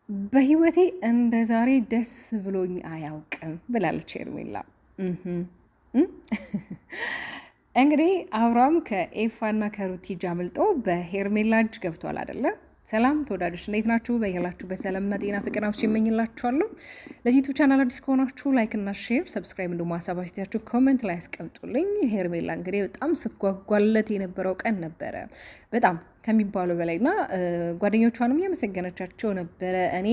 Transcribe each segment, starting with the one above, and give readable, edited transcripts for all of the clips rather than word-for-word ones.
በህይወቴ እንደ ዛሬ ደስ ብሎኝ አያውቅም ብላለች ሄርሜላ። እንግዲህ አብርሃም ከኤፋና ከሩቲ እጅ አምልጦ በሄርሜላ እጅ ገብቷል አይደለ? ሰላም ተወዳጆች እንዴት ናችሁ? በያላችሁበት ሰላምና ጤና ፍቅር አብዝቼ እመኝላችኋለሁ። ለዚህ ዩቲዩብ ቻናል አዲስ ከሆናችሁ ላይክ እና ሼር፣ ሰብስክራይብ እንዲሁም ሀሳብ አስተያየታችሁን ኮሜንት ላይ ያስቀምጡልኝ። ሄርሜላ እንግዲህ በጣም ስትጓጓለት የነበረው ቀን ነበረ፣ በጣም ከሚባለው በላይና ጓደኞቿንም እያመሰገነቻቸው ነበረ። እኔ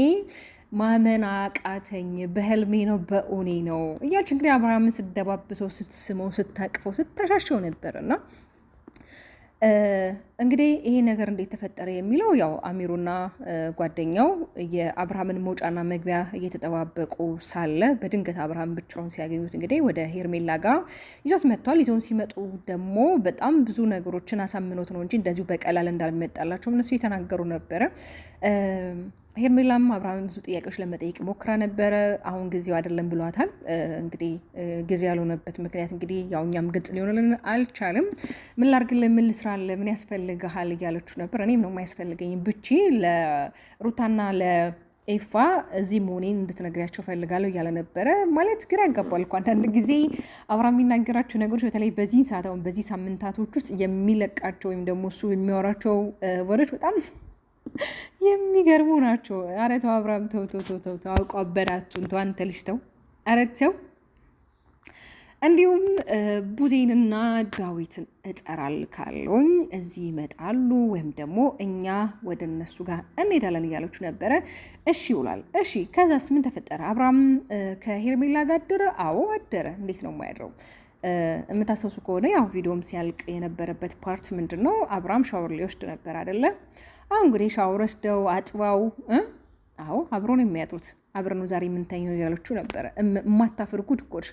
ማመን አቃተኝ፣ በህልሜ ነው በእውኔ ነው እያች እንግዲህ አብርሃምን ስትደባብሰው፣ ስትስመው፣ ስታቅፈው፣ ስታሻሸው ነበር እና እንግዲህ ይሄ ነገር እንዴት ተፈጠረ የሚለው ያው አሚሩና ጓደኛው የአብርሃምን መውጫና መግቢያ እየተጠባበቁ ሳለ በድንገት አብርሃም ብቻውን ሲያገኙት እንግዲህ ወደ ሄርሜላ ጋር ይዞት መጥቷል። ይዞን ሲመጡ ደግሞ በጣም ብዙ ነገሮችን አሳምኖት ነው እንጂ እንደዚሁ በቀላል እንዳልመጣላቸው እነሱ የተናገሩ ነበረ። ሄርሜላም አብርሃምን ብዙ ጥያቄዎች ለመጠየቅ ሞክራ ነበረ። አሁን ጊዜው አይደለም ብሏታል። እንግዲህ ጊዜ ያልሆነበት ምክንያት እንግዲህ ያው እኛም ግልጽ ሊሆንልን አልቻልም። ምን ላድርግልህ፣ ምን ልስራልህ፣ ምን ያስፈልግሃል እያለችው ነበር። እኔም ነው የማያስፈልገኝ ብቻ ለሩታና ለኤፋ እዚህ መሆኔን እንድትነግሪያቸው ፈልጋለሁ እያለ ነበረ። ማለት ግራ ያጋባል እኮ አንዳንድ ጊዜ አብርሃም የሚናገራቸው ነገሮች፣ በተለይ በዚህ ሰዓት አሁን በዚህ ሳምንታቶች ውስጥ የሚለቃቸው ወይም ደግሞ እሱ የሚያወራቸው ወሬዎች በጣም የሚገርሙ ናቸው። ኧረ ተው አብርሃም ተው ተው ተው ተው፣ አውቆ አበዳቱን ተው፣ አንተ ልጅ ተው፣ ኧረ ተው። እንዲሁም ቡዜንና ዳዊትን እጠራልካለሁኝ እዚህ ይመጣሉ፣ ወይም ደግሞ እኛ ወደ እነሱ ጋር እንሄዳለን እያለች ነበረ። እሺ ይውላል። እሺ ከዛስ ምን ተፈጠረ? አብርሃም ከሄርሜላ ጋር አደረ? አዎ አደረ። እንዴት ነው የማያድረው? የምታስታውሱ ከሆነ ያው ቪዲዮም ሲያልቅ የነበረበት ፓርት ምንድን ነው? አብርሃም ሻወር ሊወስድ ነበር አይደለ? አሁን እንግዲህ ሻወር ወስደው አጥባው፣ አዎ አብሮ ነው የሚያጡት፣ አብረን ነው ዛሬ የምንተኘው እያለችው ነበረ። የማታፍር ጉድ እኮ ነሽ።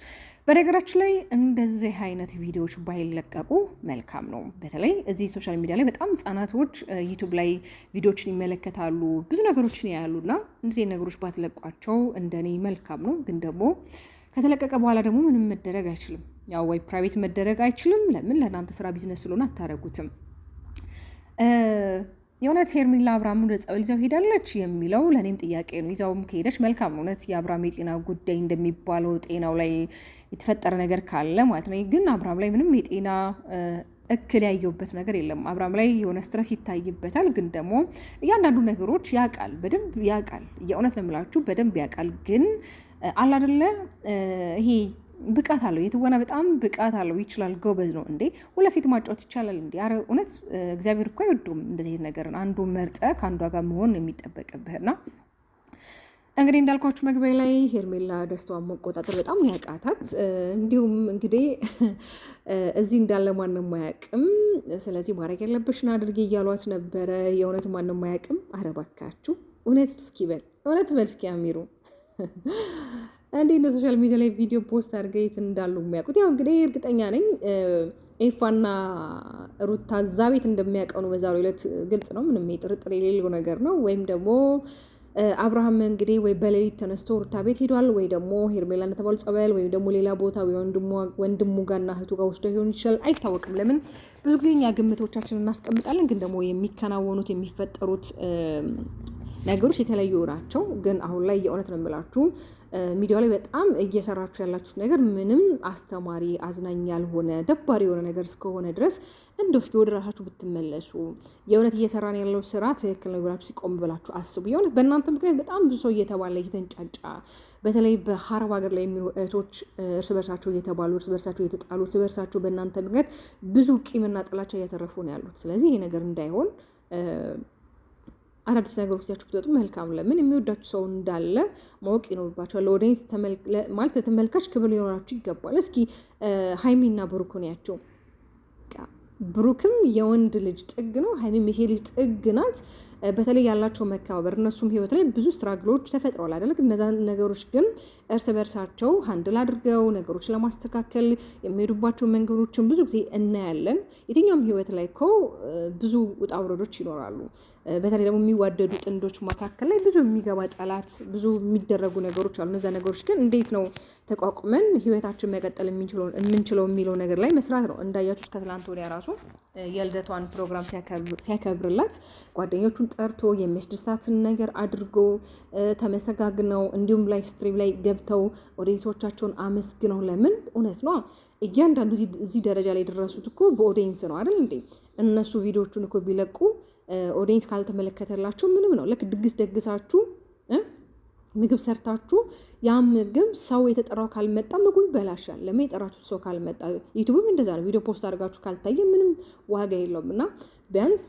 በነገራችን ላይ እንደዚህ አይነት ቪዲዮዎች ባይለቀቁ መልካም ነው። በተለይ እዚህ ሶሻል ሚዲያ ላይ በጣም ህጻናቶች ዩቱብ ላይ ቪዲዮዎችን ይመለከታሉ፣ ብዙ ነገሮችን ያያሉና እንደዚህ ነገሮች ባትለቋቸው እንደኔ መልካም ነው። ግን ደግሞ ከተለቀቀ በኋላ ደግሞ ምንም መደረግ አይችልም። ያው ወይ ፕራይቬት መደረግ አይችልም። ለምን? ለእናንተ ስራ ቢዝነስ ስለሆነ አታረጉትም። የእውነት ሄርሜላ አብርሃም ወደ ጸበል ይዛው ሄዳለች የሚለው ለእኔም ጥያቄ ነው። ይዛውም ከሄደች መልካም ነው። እውነት የአብርሃም የጤና ጉዳይ እንደሚባለው ጤናው ላይ የተፈጠረ ነገር ካለ ማለት ነው። ግን አብርሃም ላይ ምንም የጤና እክል ያየውበት ነገር የለም። አብርሃም ላይ የሆነ ስትረስ ይታይበታል። ግን ደግሞ እያንዳንዱ ነገሮች ያውቃል፣ በደንብ ያውቃል። የእውነት ነው የምላችሁ በደንብ ያውቃል። ግን አላደለ ይሄ ብቃት አለው፣ የትወና በጣም ብቃት አለው፣ ይችላል፣ ጎበዝ ነው። እንዴ ሁለት ሴት ማጫወት ይቻላል እንዴ? አረ እውነት እግዚአብሔር እኮ አይወዱም እንደዚህ ነገርን። አንዱ መርጠ ከአንዷ ጋር መሆን የሚጠበቅብህና እንግዲህ እንዳልኳችሁ መግቢያ ላይ ሄርሜላ ደስታዋን መቆጣጠር በጣም ያቃታት። እንዲሁም እንግዲህ እዚህ እንዳለ ማንም አያውቅም፣ ስለዚህ ማድረግ ያለብሽን አድርጊ እያሏት ነበረ። የእውነት ማንም አያውቅም። አረ እባካችሁ እውነት እስኪ በል፣ እውነት በል እስኪ አሚሩ እንዴ ነው ሶሻል ሚዲያ ላይ ቪዲዮ ፖስት አድርገው የት እንዳሉ የሚያውቁት። ያው እንግዲህ እርግጠኛ ነኝ ኤፋና ሩታ እዛ ቤት እንደሚያውቀው ነው። በዛሬው ዕለት ግልጽ ነው፣ ምንም ጥርጥር የሌለው ነገር ነው። ወይም ደግሞ አብርሃም እንግዲህ ወይ በሌሊት ተነስቶ ሩታ ቤት ሄዷል፣ ወይ ደግሞ ሄርሜላ እንደተባሉ ጸበል፣ ወይም ደግሞ ሌላ ቦታ ወንድሙ ጋርና እህቱ ጋር ወስደው ሊሆን ይችላል፣ አይታወቅም። ለምን ብዙ ጊዜ እኛ ግምቶቻችንን እናስቀምጣለን፣ ግን ደግሞ የሚከናወኑት የሚፈጠሩት ነገሮች የተለያዩ ናቸው። ግን አሁን ላይ የእውነት ነው የምላችሁ ሚዲያ ላይ በጣም እየሰራችሁ ያላችሁት ነገር ምንም አስተማሪ አዝናኝ ያልሆነ ደባሪ የሆነ ነገር እስከሆነ ድረስ እንደው እስኪ ወደ ራሳችሁ ብትመለሱ። የእውነት እየሰራን ያለው ስራ ትክክል ነው ብላችሁ ሲቆም ብላችሁ አስቡ። የእውነት በእናንተ ምክንያት በጣም ብዙ ሰው እየተባለ እየተንጫጫ፣ በተለይ በሀረብ ሀገር ላይ የሚኖሩ እህቶች እርስ በርሳቸው እየተባሉ፣ እርስ በርሳቸው እየተጣሉ፣ እርስ በርሳቸው በእናንተ ምክንያት ብዙ ቂምና ጥላቻ እያተረፉ ነው ያሉት። ስለዚህ ይህ ነገር እንዳይሆን አዳዲስ ነገሮች ይዛችሁ ብትወጡ መልካም። ለምን የሚወዳችሁ ሰው እንዳለ ማወቅ ይኖርባችኋል። ለኦዲየንስ ማለት ተመልካች ክብር ሊኖራችሁ ይገባል። እስኪ ሀይሚና ብሩክን ያቸው። ብሩክም የወንድ ልጅ ጥግ ነው፣ ሀይሚም የሴት ልጅ ጥግ ናት። በተለይ ያላቸው መከባበር፣ እነሱም ህይወት ላይ ብዙ ስትራግሎች ተፈጥረዋል አይደል? እነዛ ነገሮች ግን እርስ በርሳቸው ሀንድል አድርገው ነገሮች ለማስተካከል የሚሄዱባቸው መንገዶችን ብዙ ጊዜ እናያለን። የትኛውም ህይወት ላይ እኮ ብዙ ውጣ ውረዶች ይኖራሉ። በተለይ ደግሞ የሚዋደዱ ጥንዶች መካከል ላይ ብዙ የሚገባ ጠላት፣ ብዙ የሚደረጉ ነገሮች አሉ። እነዛ ነገሮች ግን እንዴት ነው ተቋቁመን ህይወታችን መቀጠል የምንችለው የሚለው ነገር ላይ መስራት ነው። እንዳያችሁት ከትላንት ወዲያ ራሱ የልደቷን ፕሮግራም ሲያከብርላት ጓደኞቹን ጠርቶ የሚያስደስታትን ነገር አድርጎ ተመሰጋግነው እንዲሁም ላይፍ ስትሪም ላይ ገብተው ኦዲየንሶቻቸውን አመስግነው ለምን እውነት ነው እያንዳንዱ እዚህ ደረጃ ላይ የደረሱት እኮ በኦዲየንስ ነው አይደል እንዴ? እነሱ ቪዲዮቹን እኮ ቢለቁ ኦዲየንስ ካልተመለከተላችሁ ምንም ነው። ልክ ድግስ ደግሳችሁ ምግብ ሰርታችሁ ያ ምግብ ሰው የተጠራው ካልመጣ ምግቡ ይበላሻል። ለምን የጠራችሁት ሰው ካልመጣ። ዩቲዩብም እንደዛ ነው። ቪዲዮ ፖስት አድርጋችሁ ካልታየ ምንም ዋጋ የለውም። እና ቢያንስ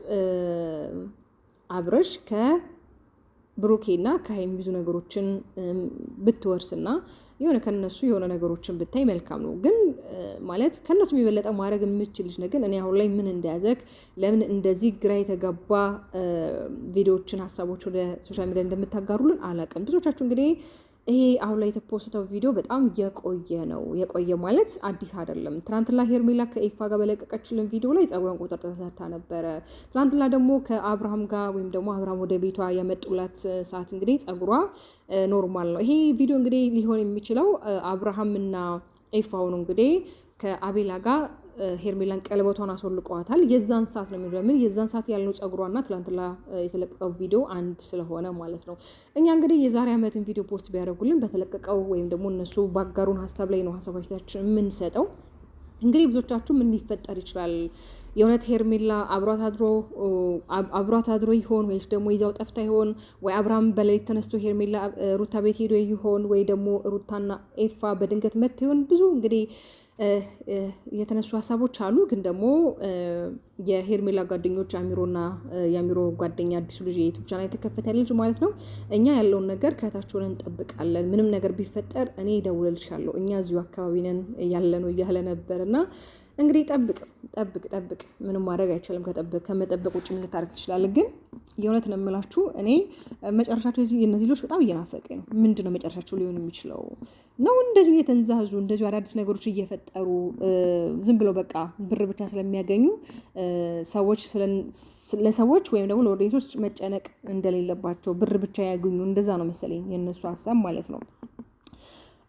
አብረሽ ከብሩኬና ከሀይሚ ብዙ ነገሮችን ብትወርስና የሆነ ከነሱ የሆነ ነገሮችን ብታይ መልካም ነው። ግን ማለት ከነሱ የሚበለጠ ማድረግ የምችልሽ ነገር እኔ አሁን ላይ ምን እንደያዘክ ለምን እንደዚህ ግራ የተጋባ ቪዲዮዎችን ሀሳቦች ወደ ሶሻል ሚዲያ እንደምታጋሩልን አላውቅም። ብዙዎቻችሁ እንግዲህ ይሄ አሁን ላይ የተፖስተው ቪዲዮ በጣም የቆየ ማለት አዲስ አይደለም። ትናንትና ሄርሜላ ከኤፋ ጋር በለቀቀችልን ቪዲዮ ላይ ጸጉሯን ቁጥር ተሰርታ ነበረ። ትናንትና ደግሞ ከአብርሃም ጋር ወይም ደግሞ አብርሃም ወደ ቤቷ ያመጡላት ሰዓት እንግዲህ ጸጉሯ ኖርማል ነው። ይሄ ቪዲዮ እንግዲህ ሊሆን የሚችለው አብርሃምና ኤፋ ሆኖ እንግዲህ ከአቤላ ጋር ሄርሜላን ቀለበቷን አስወልቀዋታል። የዛን ሰዓት ነው የሚለው ምን የዛን ሰዓት ያለው ጸጉሯና ትላንትና የተለቀቀው ቪዲዮ አንድ ስለሆነ ማለት ነው። እኛ እንግዲህ የዛሬ ዓመትን ቪዲዮ ፖስት ቢያደርጉልን በተለቀቀው ወይም ደግሞ እነሱ ባጋሩን ሀሳብ ላይ ነው ሀሳባችን የምንሰጠው። እንግዲህ ብዙዎቻችሁ ምን ሊፈጠር ይችላል? የእውነት ሄርሜላ አብሯት አድሮ ይሆን ወይስ ደግሞ ይዛው ጠፍታ ይሆን? ወይ አብርሃም በሌሊት ተነስቶ ሄርሜላ ሩታ ቤት ሄዶ ይሆን? ወይ ደግሞ ሩታና ኤፋ በድንገት መጥቶ ይሆን? ብዙ እንግዲህ የተነሱ ሀሳቦች አሉ። ግን ደግሞ የሄርሜላ ጓደኞች አሚሮና የአሚሮ ጓደኛ አዲሱ ልጅ የዩቲዩብ ቻናል የተከፈተ ልጅ ማለት ነው። እኛ ያለውን ነገር ከታችሁን እንጠብቃለን። ምንም ነገር ቢፈጠር እኔ እደውልልሻለሁ፣ እኛ እዚሁ አካባቢ ነን ያለ ነው እያለ ነበር እና እንግዲህ ጠብቅ ምንም ማድረግ አይቻልም። ከመጠበቅ ውጭ ምን ልታደርግ ትችላለህ? ግን የእውነት ነው የምላችሁ እኔ መጨረሻቸው የእነዚህ ልጆች በጣም እየናፈቀኝ ነው። ምንድን ነው መጨረሻቸው ሊሆን የሚችለው? ነው እንደዚሁ እየተንዛዙ እንደዚሁ አዳዲስ ነገሮች እየፈጠሩ ዝም ብለው በቃ ብር ብቻ ስለሚያገኙ ለሰዎች ወይም ደግሞ ለኦዲየንሶች መጨነቅ እንደሌለባቸው ብር ብቻ ያገኙ እንደዛ ነው መሰለኝ የእነሱ ሀሳብ ማለት ነው።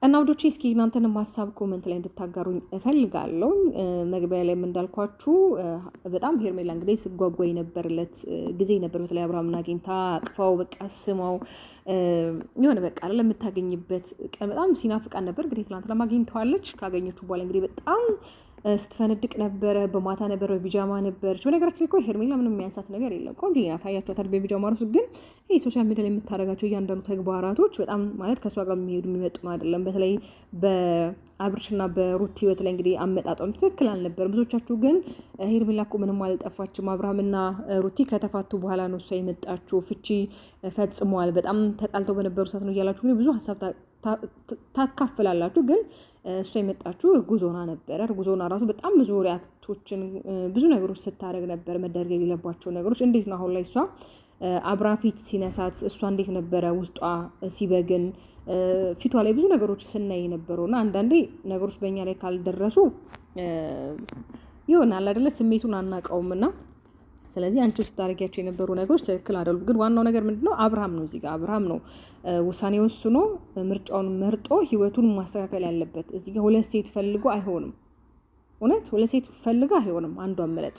እና ወዶቼ እስኪ እናንተንም ሀሳብ ኮመንት ላይ እንድታጋሩኝ እፈልጋለሁ። መግቢያ ላይ እንዳልኳችሁ በጣም ሄርሜላ እንግዲህ ስጓጓ የነበረለት ጊዜ ነበር። በተለይ አብርሃምና አግኝታ አቅፋው በቃ ስማው የሆነ በቃ ለምታገኝበት ቀን በጣም ሲናፍቃን ነበር። እንግዲህ ትናንትና አግኝተዋለች። ካገኘችው በኋላ እንግዲህ በጣም ስትፈነድቅ ነበረ። በማታ ነበር፣ በቢጃማ ነበረች። በነገራችን ላይ እኮ ሄርሜላ ምንም የሚያንሳት ነገር የለም። ቆንጆ ናት፣ ታያቸዋታል በቢጃማ ራሱ። ግን ይሄ ሶሻል ሚዲያ ላይ የምታደርጋቸው እያንዳንዱ ተግባራቶች በጣም ማለት ከእሷ ጋር የሚመጡ ነው አይደለም። በተለይ በአብርሽና በሩት ህይወት ላይ እንግዲህ አመጣጧም ትክክል አልነበርም። ብዙዎቻችሁ ግን ሄርሜላ እኮ ምንም አልጠፋችም፣ አብርሃምና ሩቲ ከተፋቱ በኋላ ነው እሷ የመጣችው፣ ፍቺ ፈጽመዋል፣ በጣም ተጣልተው በነበሩ ሰዓት ነው እያላችሁ ግን ብዙ ሀሳብ ታካፍላላችሁ። ግን እሷ የመጣችው እርጉዞና ነበረ። እርጉዞና ራሱ በጣም ብዙ ሪያክቶችን ብዙ ነገሮች ስታደርግ ነበር። መደረግ የሌለባቸው ነገሮች እንዴት ነው አሁን ላይ እሷ አብርሃም ፊት ሲነሳት እሷ እንዴት ነበረ ውስጧ ሲበግን ፊቷ ላይ ብዙ ነገሮች ስናይ ነበረውና አንዳንዴ ነገሮች በእኛ ላይ ካልደረሱ ይሆናል አይደለ ስሜቱን አናውቀውምና ስለዚህ አንቺ ስታረጊያቸው የነበሩ ነገሮች ትክክል አይደሉም። ግን ዋናው ነገር ምንድነው? አብርሃም ነው እዚህ ጋር አብርሃም ነው ውሳኔ ወስኖ ምርጫውን መርጦ ህይወቱን ማስተካከል ያለበት። እዚህ ጋር ሁለት ሴት ፈልጎ አይሆንም። እውነት ሁለት ሴት ፈልጋ አይሆንም። አንዷን ምረጥ።